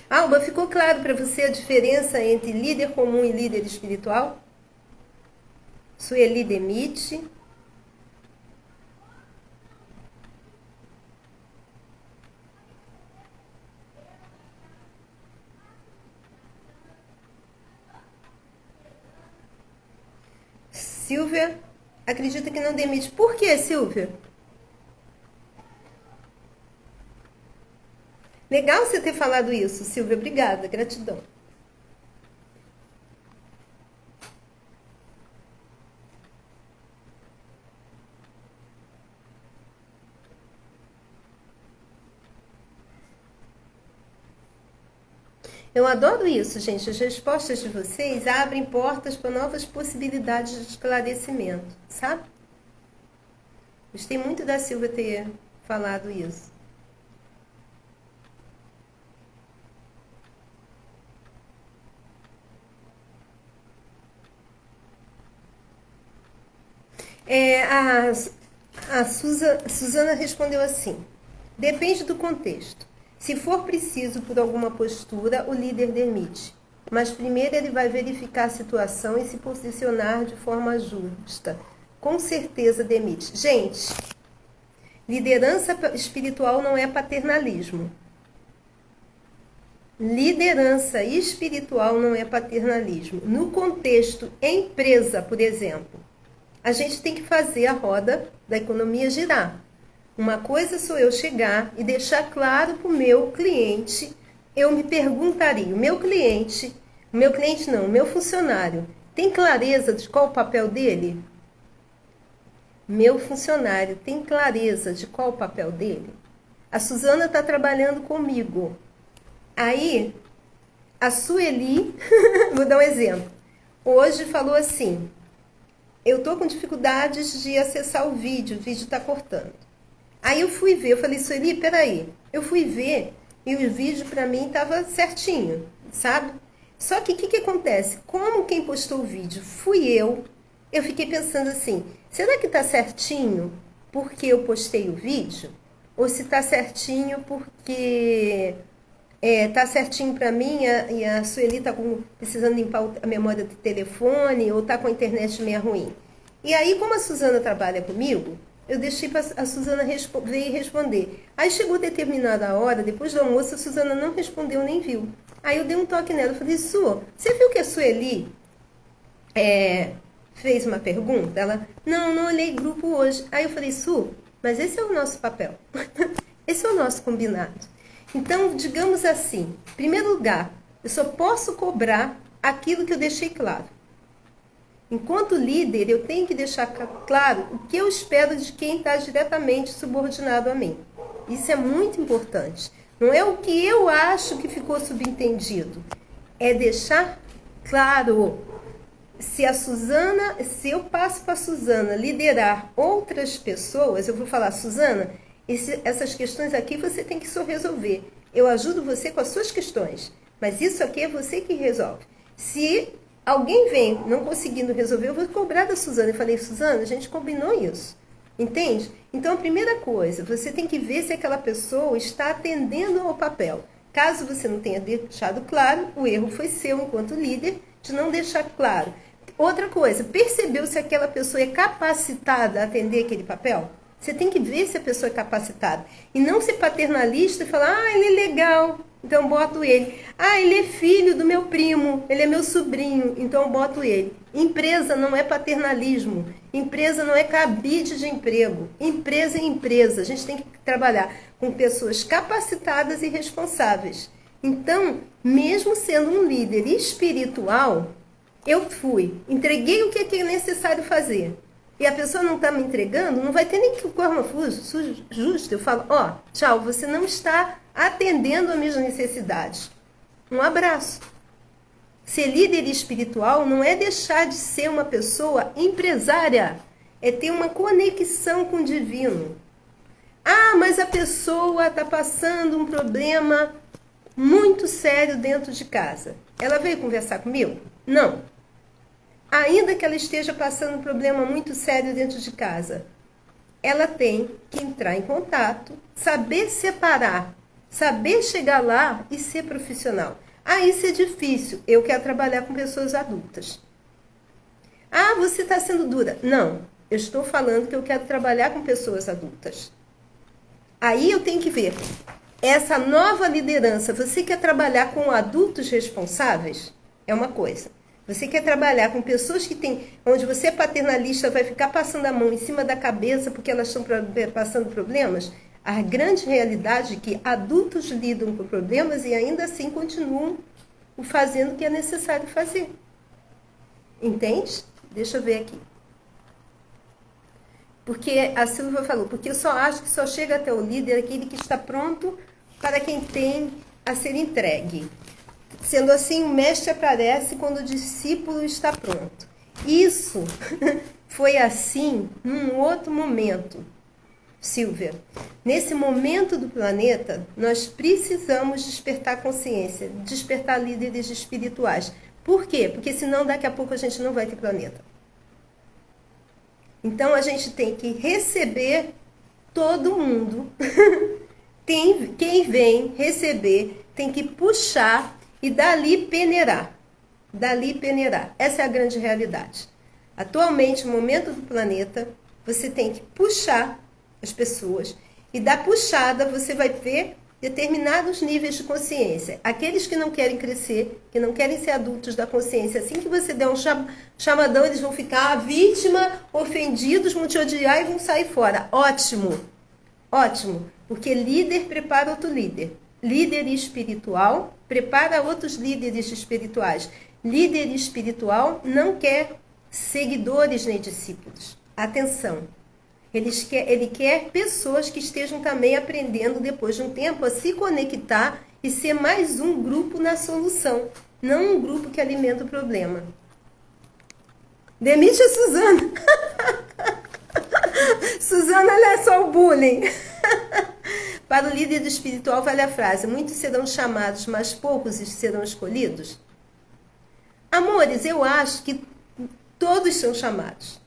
Speaker 1: Alba, ficou claro para você a diferença entre líder comum e líder espiritual? Sueli demite. Silvia acredita que não demite. Por que, Silvia? Legal você ter falado isso, Silvia. Obrigada, gratidão. Eu adoro isso, gente. As respostas de vocês abrem portas para novas possibilidades de esclarecimento, sabe? Gostei muito da Silvia ter falado isso. A Suzana respondeu assim: depende do contexto. Se for preciso por alguma postura, o líder demite. Mas primeiro ele vai verificar a situação e se posicionar de forma justa. Com certeza demite. Gente, liderança espiritual não é paternalismo. Liderança espiritual não é paternalismo. No contexto empresa, por exemplo, a gente tem que fazer a roda da economia girar. Uma coisa sou eu chegar e deixar claro para o meu cliente, eu me perguntaria, o meu funcionário, tem clareza de qual o papel dele? Meu funcionário tem clareza de qual o papel dele? A Suzana está trabalhando comigo. Aí, a Sueli, vou dar um exemplo, hoje falou assim: eu tô com dificuldades de acessar o vídeo está cortando. Aí eu fui ver, eu falei, Sueli, peraí. Eu fui ver e o vídeo para mim tava certinho, sabe? Só que o que acontece? Como quem postou o vídeo fui eu fiquei pensando assim, será que tá certinho porque eu postei o vídeo? Ou se tá certinho porque tá certinho para mim e a Sueli tá precisando limpar a memória do telefone ou tá com a internet meio ruim? E aí, como a Suzana trabalha comigo, eu deixei para a Suzana veio responder. Aí chegou determinada hora, depois do almoço, a Suzana não respondeu nem viu. Aí eu dei um toque nela, eu falei, Su, você viu que a Sueli fez uma pergunta? Ela, não olhei grupo hoje. Aí eu falei, Su, mas esse é o nosso papel. Esse é o nosso combinado. Então, digamos assim, em primeiro lugar, eu só posso cobrar aquilo que eu deixei claro. Enquanto líder, eu tenho que deixar claro o que eu espero de quem está diretamente subordinado a mim. Isso é muito importante. Não é o que eu acho que ficou subentendido. É deixar claro. Se eu passo para a Suzana liderar outras pessoas, eu vou falar, Suzana, essas questões aqui você tem que só resolver. Eu ajudo você com as suas questões, mas isso aqui é você que resolve. Se alguém vem não conseguindo resolver, eu vou cobrar da Suzana. Eu falei, Suzana, a gente combinou isso. Entende? Então, a primeira coisa, você tem que ver se aquela pessoa está atendendo ao papel. Caso você não tenha deixado claro, o erro foi seu enquanto líder de não deixar claro. Outra coisa, percebeu se aquela pessoa é capacitada a atender aquele papel? Você tem que ver se a pessoa é capacitada. E não ser paternalista e falar, ele é legal, então boto ele. Ele é filho do meu primo, ele é meu sobrinho, então boto ele. Empresa não é paternalismo. Empresa não é cabide de emprego. Empresa é empresa. A gente tem que trabalhar com pessoas capacitadas e responsáveis. Então, mesmo sendo um líder espiritual, eu entreguei o que é necessário fazer. E a pessoa não está me entregando, não vai ter nem que forma justa. Eu falo, tchau, você não está atendendo às minhas necessidades. Um abraço. Ser líder espiritual não é deixar de ser uma pessoa empresária, é ter uma conexão com o divino. Mas a pessoa está passando um problema muito sério dentro de casa. Ela veio conversar comigo? Não. Ainda que ela esteja passando um problema muito sério dentro de casa, ela tem que entrar em contato, saber separar, saber chegar lá e ser profissional. Isso é difícil. Eu quero trabalhar com pessoas adultas. Você está sendo dura. Não, eu estou falando que eu quero trabalhar com pessoas adultas. Aí eu tenho que ver. Essa nova liderança, você quer trabalhar com adultos responsáveis? É uma coisa. Você quer trabalhar com pessoas onde você é paternalista, vai ficar passando a mão em cima da cabeça porque elas estão passando problemas? A grande realidade é que adultos lidam com problemas e ainda assim continuam fazendo o que é necessário fazer. Entende? Deixa eu ver aqui. Porque a Silvia falou, porque eu só acho que só chega até o líder aquele que está pronto para quem tem a ser entregue. Sendo assim, o mestre aparece quando o discípulo está pronto. Isso foi assim num outro momento, Silvia. Nesse momento do planeta, nós precisamos despertar consciência, despertar líderes espirituais. Por quê? Porque senão daqui a pouco a gente não vai ter planeta. Então a gente tem que receber todo mundo. Quem vem receber tem que puxar e dali peneirar. Dali peneirar. Essa é a grande realidade. Atualmente, no momento do planeta, você tem que puxar as pessoas. E da puxada você vai ver determinados níveis de consciência. Aqueles que não querem crescer, que não querem ser adultos da consciência, assim que você der um chamadão, eles vão ficar vítima, ofendidos, vão te odiar e vão sair fora. Ótimo. Ótimo. Porque líder prepara outro líder. Líder espiritual prepara outros líderes espirituais. Líder espiritual não quer seguidores nem discípulos. Atenção. Ele quer pessoas que estejam também aprendendo, depois de um tempo, a se conectar e ser mais um grupo na solução, não um grupo que alimenta o problema. Demite a Suzana. Suzana, olha só o bullying. Para o líder espiritual vale a frase, muitos serão chamados, mas poucos serão escolhidos. Amores, eu acho que todos são chamados.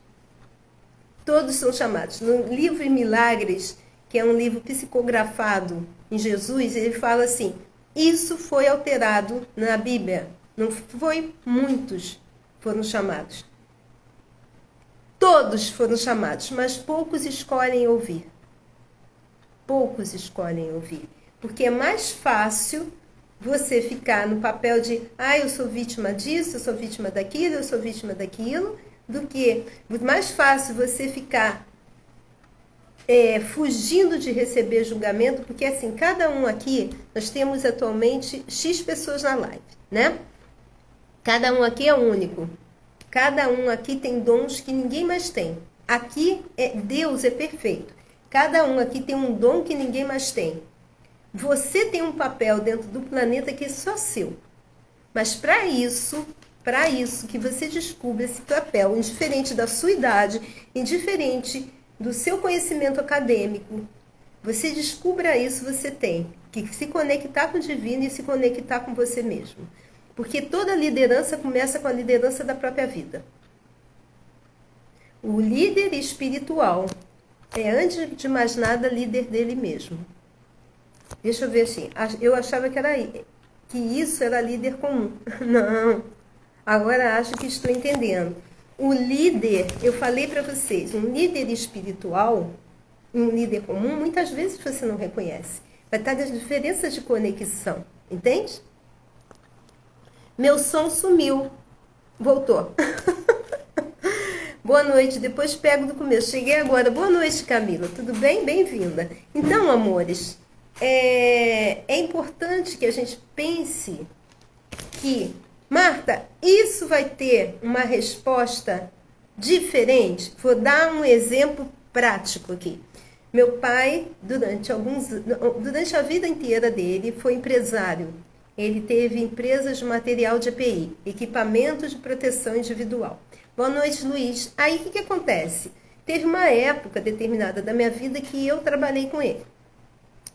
Speaker 1: Todos são chamados. No livro Milagres, que é um livro psicografado em Jesus, ele fala assim, isso foi alterado na Bíblia. Não foi muitos foram chamados. Todos foram chamados, mas poucos escolhem ouvir. Poucos escolhem ouvir. Porque é mais fácil você ficar no papel de eu sou vítima disso, eu sou vítima daquilo, eu sou vítima daquilo, do que mais fácil você ficar fugindo de receber julgamento, porque assim, cada um aqui, nós temos atualmente X pessoas na live, né? Cada um aqui é único. Cada um aqui tem dons que ninguém mais tem. Aqui, Deus é perfeito. Cada um aqui tem um dom que ninguém mais tem. Você tem um papel dentro do planeta que é só seu. Mas para isso que você descubra esse papel, indiferente da sua idade, indiferente do seu conhecimento acadêmico, você descubra isso, você tem que se conectar com o divino e se conectar com você mesmo. Porque toda liderança começa com a liderança da própria vida. O líder espiritual é, antes de mais nada, líder dele mesmo. Deixa eu ver assim, eu achava que isso era líder comum. Não. Agora acho que estou entendendo. O líder, eu falei para vocês, um líder espiritual, um líder comum, muitas vezes você não reconhece. Vai estar das diferenças de conexão, entende? Meu som sumiu. Voltou. Boa noite, depois pego do começo. Cheguei agora. Boa noite, Camila. Tudo bem? Bem-vinda. Então, amores, é importante que a gente pense que, Marta, isso vai ter uma resposta diferente? Vou dar um exemplo prático aqui. Meu pai, durante a vida inteira dele, foi empresário. Ele teve empresas de material de EPI, equipamento de proteção individual. Boa noite, Luiz. Aí, o que acontece? Teve uma época determinada da minha vida que eu trabalhei com ele.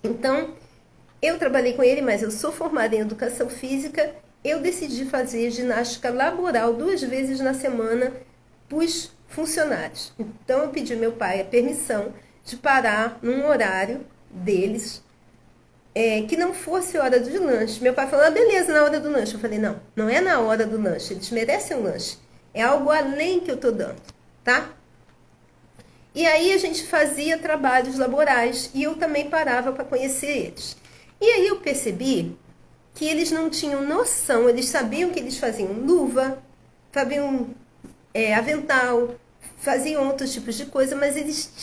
Speaker 1: Então, eu trabalhei com ele, mas eu sou formada em educação física. Eu decidi fazer ginástica laboral 2 vezes na semana para os funcionários. Então, eu pedi ao meu pai a permissão de parar num horário deles, que não fosse hora de lanche. Meu pai falou, beleza, na hora do lanche. Eu falei, não, não é na hora do lanche, eles merecem um lanche. É algo além que eu estou dando, tá? E aí a gente fazia trabalhos laborais e eu também parava para conhecer eles. E aí eu percebi que eles não tinham noção, eles sabiam que eles faziam luva, faziam avental, faziam outros tipos de coisa, mas eles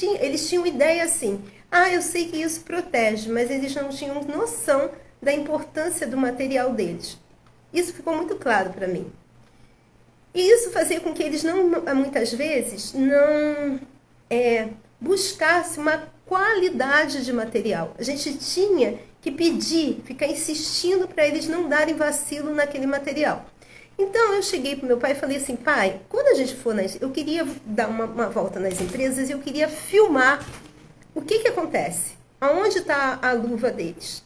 Speaker 1: tinham ideia assim, eu sei que isso protege, mas eles não tinham noção da importância do material deles. Isso ficou muito claro para mim. E isso fazia com que eles muitas vezes não buscassem uma qualidade de material. A gente tinha que pedir, ficar insistindo para eles não darem vacilo naquele material. Então, eu cheguei para o meu pai e falei assim, pai, quando a gente for eu queria dar uma volta nas empresas e eu queria filmar o que acontece, aonde está a luva deles.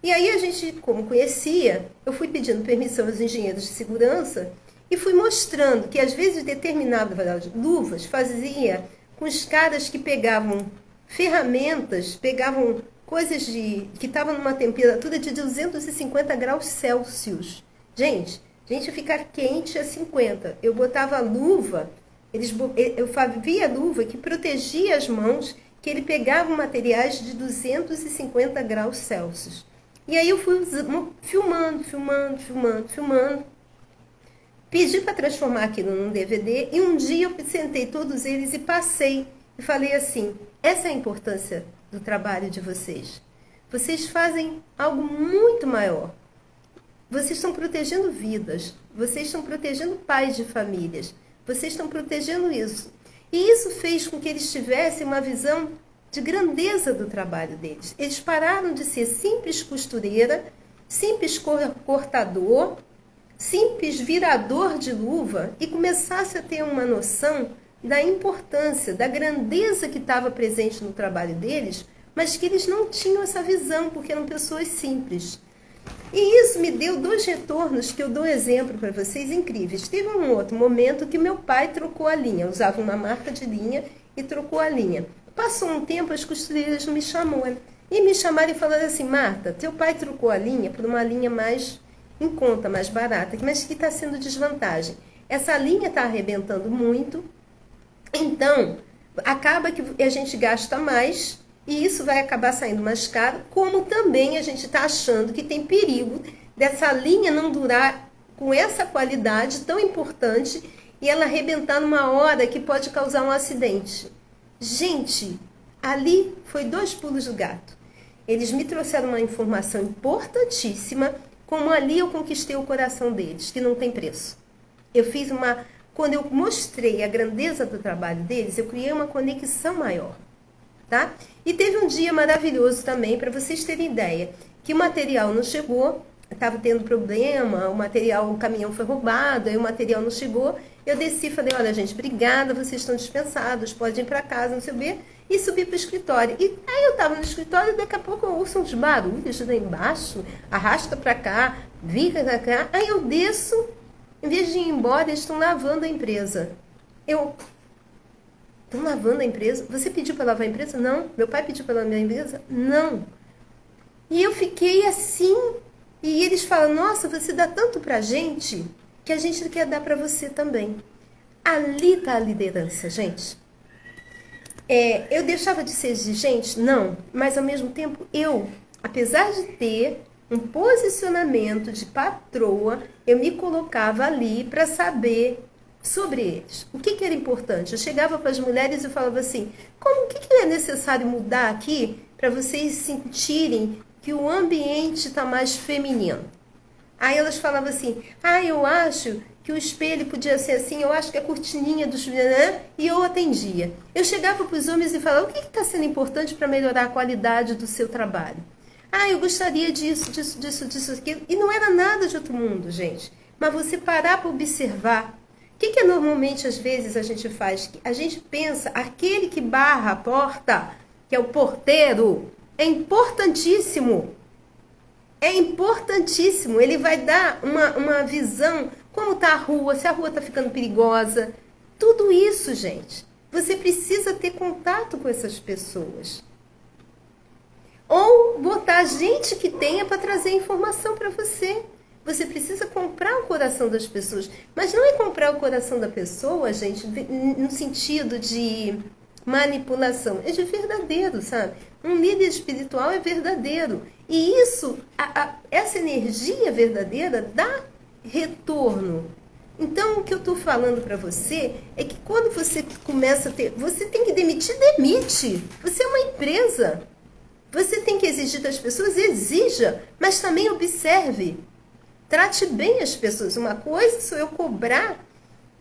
Speaker 1: E aí a gente, como conhecia, eu fui pedindo permissão aos engenheiros de segurança e fui mostrando que às vezes determinadas luvas fazia com os caras que pegavam ferramentas, pegavam coisas que estavam numa temperatura de 250 graus Celsius. Gente, ficar quente a 50. Eu botava a luva, eu fazia luva que protegia as mãos, que ele pegava materiais de 250 graus Celsius. E aí eu fui filmando. Pedi para transformar aquilo num DVD e um dia eu sentei todos eles e passei e falei assim, essa é a importância do trabalho de vocês. Vocês fazem algo muito maior. Vocês estão protegendo vidas, vocês estão protegendo pais de famílias, vocês estão protegendo isso. E isso fez com que eles tivessem uma visão de grandeza do trabalho deles. Eles pararam de ser simples costureira, simples cortador, simples virador de luva e começassem a ter uma noção da importância, da grandeza que estava presente no trabalho deles, mas que eles não tinham essa visão, porque eram pessoas simples. E isso me deu 2 retornos que eu dou exemplo para vocês incríveis. Teve um outro momento que meu pai trocou a linha, usava uma marca de linha e trocou a linha. Passou um tempo, as costureiras me chamaram e falaram assim, Marta, teu pai trocou a linha por uma linha mais em conta, mais barata, mas que está sendo desvantagem. Essa linha está arrebentando muito, então acaba que a gente gasta mais e isso vai acabar saindo mais caro, como também a gente está achando que tem perigo dessa linha não durar com essa qualidade tão importante e ela arrebentar numa hora que pode causar um acidente. Gente, ali foi 2 pulos do gato. Eles me trouxeram uma informação importantíssima, como ali eu conquistei o coração deles, que não tem preço. Quando eu mostrei a grandeza do trabalho deles, eu criei uma conexão maior. Tá? E teve um dia maravilhoso também, para vocês terem ideia, que o material não chegou, estava tendo problema, o caminhão foi roubado, aí o material não chegou, eu desci e falei, olha gente, obrigada, vocês estão dispensados, podem ir para casa, não sei o quê, e subi para o escritório. E aí eu estava no escritório e daqui a pouco eu ouço uns barulhos lá embaixo, arrasta para cá, vira para cá, aí eu desço, em vez de ir embora, eles estão lavando a empresa. Estão lavando a empresa? Você pediu para lavar a empresa? Não. Meu pai pediu para lavar a empresa? Não. E eu fiquei assim, e eles falam, nossa, você dá tanto para a gente, que a gente quer dar para você também. Ali está a liderança, gente. Eu deixava de ser exigente? Não. Mas, ao mesmo tempo, apesar de ter um posicionamento de patroa, eu me colocava ali para saber sobre eles. O que era importante? Eu chegava para as mulheres e falava assim, o que é necessário mudar aqui para vocês sentirem que o ambiente está mais feminino? Aí elas falavam assim, eu acho que o espelho podia ser assim, eu acho que a cortininha dos... E eu atendia. Eu chegava para os homens e falava, o que está sendo importante para melhorar a qualidade do seu trabalho? Eu gostaria disso, aquilo. E não era nada de outro mundo, gente. Mas você parar para observar. O que normalmente, às vezes, a gente faz? A gente pensa, aquele que barra a porta, que é o porteiro, é importantíssimo. É importantíssimo. Ele vai dar uma visão, como está a rua, se a rua está ficando perigosa. Tudo isso, gente. Você precisa ter contato com essas pessoas. Ou botar gente que tenha para trazer informação para você. Você precisa comprar o coração das pessoas. Mas não é comprar o coração da pessoa, gente, no sentido de manipulação. É de verdadeiro, sabe? Um líder espiritual é verdadeiro. E isso, essa energia verdadeira dá retorno. Então, o que eu estou falando para você é que quando você começa a ter... Você tem que demitir, demite. Você é uma empresa. Você tem que exigir das pessoas, exija, mas também observe. Trate bem as pessoas. Uma coisa sou eu cobrar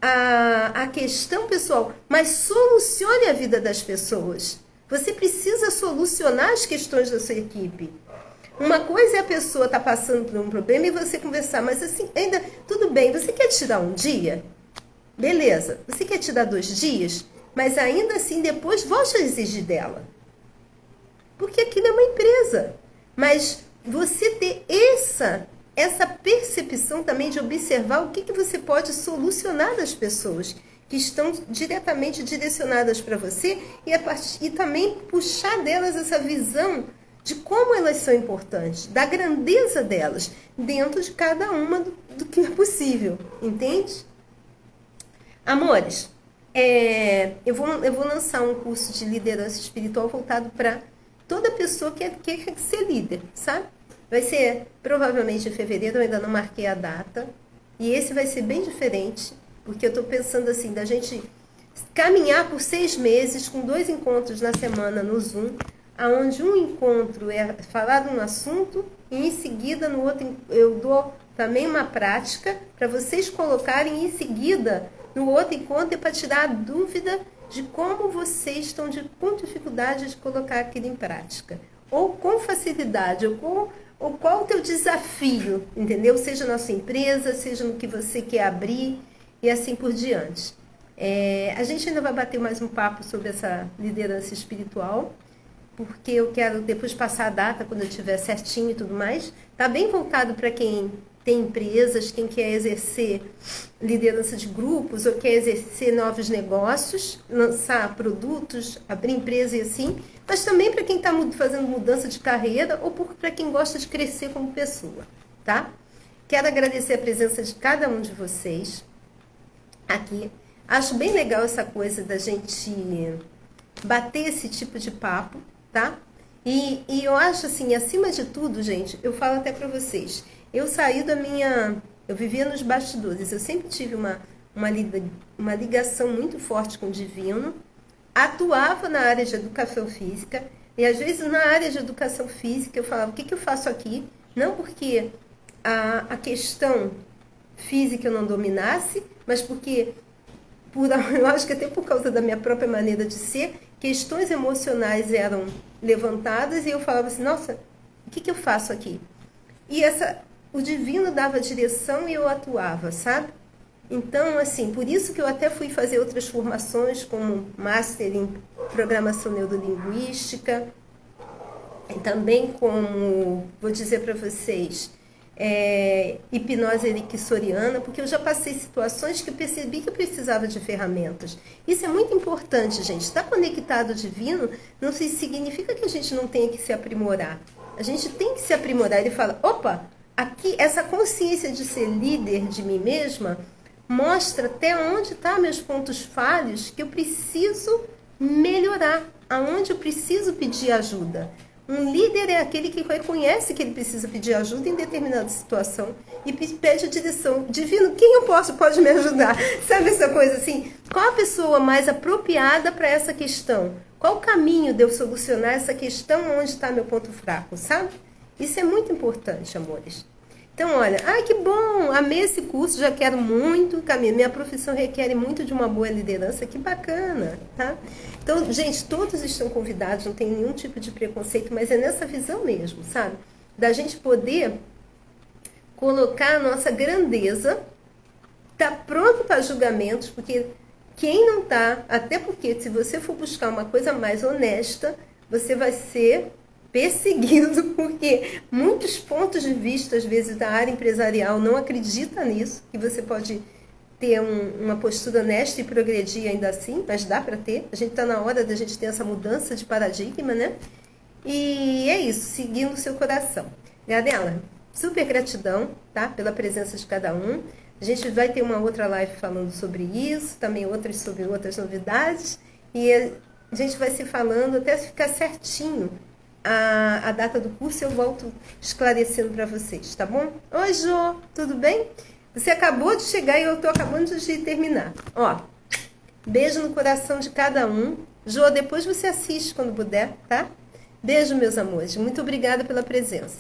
Speaker 1: a questão pessoal, mas solucione a vida das pessoas. Você precisa solucionar as questões da sua equipe. Uma coisa é a pessoa estar passando por um problema e você conversar, mas assim, ainda tudo bem, você quer tirar um dia? Beleza. Você quer tirar 2 dias? Mas ainda assim, depois volte a exigir dela. Porque aquilo é uma empresa. Mas você ter essa percepção também de observar o que você pode solucionar das pessoas que estão diretamente direcionadas para você e também puxar delas essa visão de como elas são importantes, da grandeza delas, dentro de cada uma do que é possível, entende? Amores, eu vou lançar um curso de liderança espiritual voltado para toda pessoa que quer ser líder, sabe? Vai ser provavelmente em fevereiro, eu ainda não marquei a data. E esse vai ser bem diferente, porque eu estou pensando assim, da gente caminhar por 6 meses, com 2 encontros na semana no Zoom, onde um encontro é falar de um assunto, e em seguida no outro eu dou também uma prática para vocês colocarem em seguida no outro encontro para tirar a dúvida de como vocês estão com dificuldade de colocar aquilo em prática. Ou com facilidade, ou qual o teu desafio, entendeu? Seja na sua empresa, seja no que você quer abrir e assim por diante. A gente ainda vai bater mais um papo sobre essa liderança espiritual, porque eu quero depois passar a data, quando eu estiver certinho e tudo mais. Está bem voltado para quem tem empresas, quem quer exercer liderança de grupos ou quer exercer novos negócios, lançar produtos, abrir empresa e assim, mas também para quem está fazendo mudança de carreira ou para quem gosta de crescer como pessoa, tá? Quero agradecer a presença de cada um de vocês aqui. Acho bem legal essa coisa da gente bater esse tipo de papo, tá? E eu acho assim, acima de tudo, gente, eu falo até para vocês, eu saí eu vivia nos bastidores, eu sempre tive uma ligação muito forte com o divino, atuava na área de educação física, e às vezes na área de educação física eu falava, o que eu faço aqui? Não porque a questão física eu não dominasse, mas porque, eu acho que até por causa da minha própria maneira de ser, questões emocionais eram levantadas e eu falava assim, nossa, o que eu faço aqui? E o divino dava direção e eu atuava, sabe? Então, assim, por isso que eu até fui fazer outras formações, como Master em Programação Neurolinguística, e também como, vou dizer para vocês, hipnose ericksoniana, porque eu já passei situações que eu percebi que eu precisava de ferramentas. Isso é muito importante, gente. Estar conectado ao divino não significa que a gente não tenha que se aprimorar. A gente tem que se aprimorar. Ele fala, opa, aqui essa consciência de ser líder de mim mesma mostra até onde estão meus pontos falhos que eu preciso melhorar, aonde eu preciso pedir ajuda. Um líder é aquele que reconhece que ele precisa pedir ajuda em determinada situação e pede a direção. Divino, quem eu pode me ajudar? Sabe essa coisa assim? Qual a pessoa mais apropriada para essa questão? Qual o caminho de eu solucionar essa questão onde está meu ponto fraco, sabe? Isso é muito importante, amores. Então, olha, ai que bom, amei esse curso, já quero muito, minha profissão requer muito de uma boa liderança, que bacana, tá? Então, gente, todos estão convidados, não tem nenhum tipo de preconceito, mas é nessa visão mesmo, sabe? Da gente poder colocar a nossa grandeza, tá pronto para julgamentos, porque quem não tá, até porque se você for buscar uma coisa mais honesta, você vai ser perseguido, porque muitos pontos de vista, às vezes, da área empresarial não acreditam nisso, que você pode ter uma postura honesta e progredir ainda assim, mas dá para ter. A gente está na hora da gente ter essa mudança de paradigma, né? E é isso, seguindo o seu coração. Gabriela, super gratidão, tá? Pela presença de cada um. A gente vai ter uma outra live falando sobre isso, também outras sobre outras novidades, e a gente vai se falando até ficar certinho a data do curso, eu volto esclarecendo para vocês, tá bom? Oi, Jô, tudo bem? Você acabou de chegar e eu tô acabando de terminar. Ó, beijo no coração de cada um. Jô, depois você assiste quando puder, tá? Beijo, meus amores. Muito obrigada pela presença.